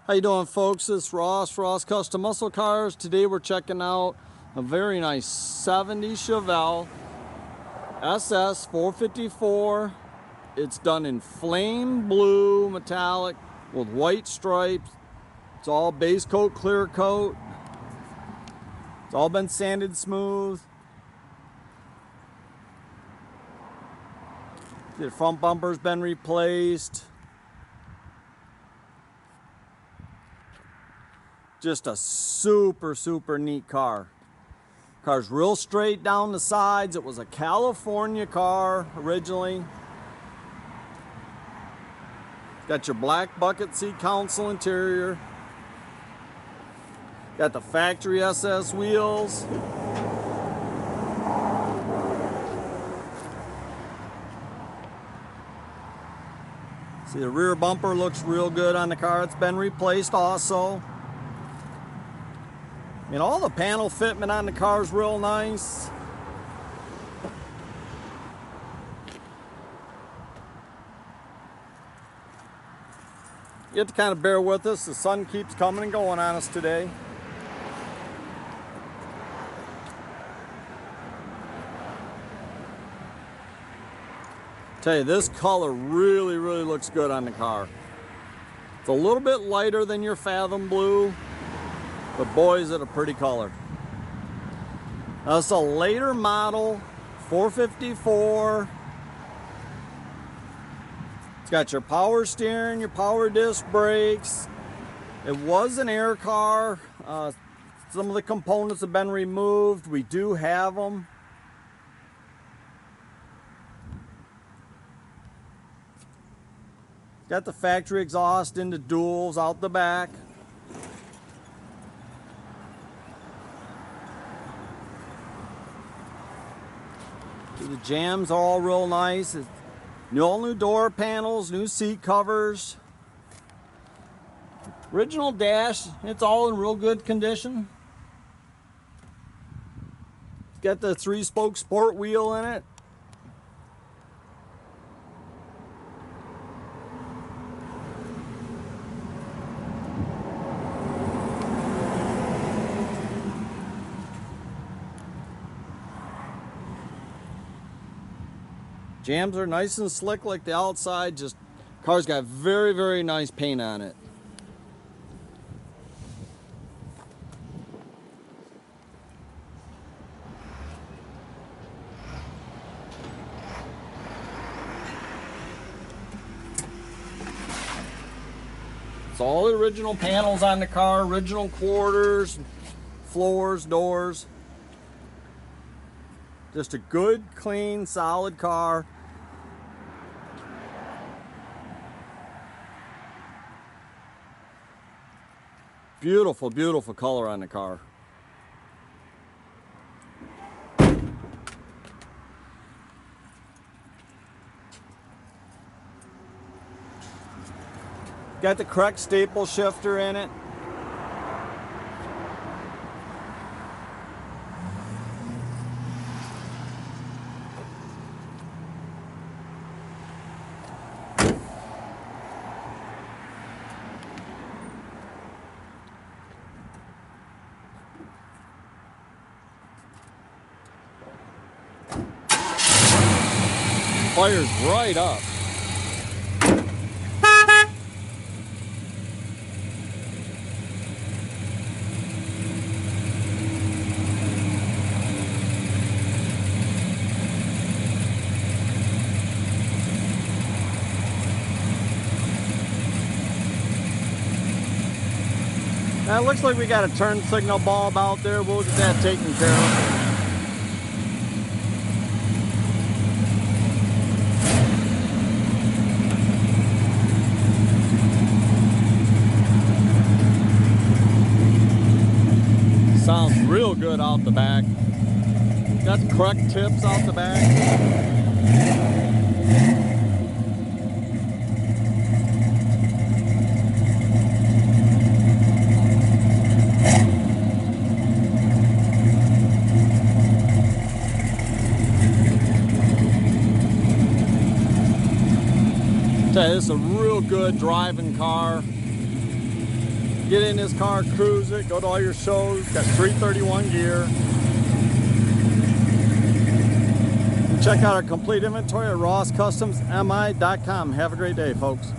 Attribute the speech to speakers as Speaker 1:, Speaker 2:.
Speaker 1: How you doing, folks? It's Ross Custom Muscle Cars. Today we're checking out a very nice 70s Chevelle SS 454. It's done in flame blue metallic with white stripes. It's all base coat, clear coat. It's all been sanded smooth. The front bumper's been replaced. Just a super neat car. Car's real straight down the sides. It was a California car originally. Got your black bucket seat console interior. Got the factory SS wheels. See, the rear bumper looks real good on the car. It's been replaced also. And all the panel fitment on the car is real nice. You have to kind of bear with us. The sun keeps coming and going on us today. Tell you, this color really looks good on the car. It's a little bit lighter than your Fathom Blue, but boy, is it a pretty color. Now, it's a later model, 454. It's got your power steering, your power disc brakes. It was an air car. Some of the components have been removed. We do have them. Got the factory exhaust into duals out the back. The jams are all real nice. All new door panels, new seat covers. Original dash, it's all in real good condition. It's got the 3-spoke sport wheel in it. Jams are nice and slick like the outside. Just car's got very nice paint on it. It's all the original panels on the car, original quarters, floors, doors. Just a good, clean, solid car. Beautiful color on the car. Got the correct staple shifter in it. Fires right up. Now it looks like we got a turn signal bulb out there. We'll get that taken care of. Sounds real good out the back. Got the correct tips out the back. Tell you, this is a real good driving car. Get in this car, cruise it, go to all your shows. Got 331 gear. And check out our complete inventory at rosscustomsmi.com. Have a great day, folks.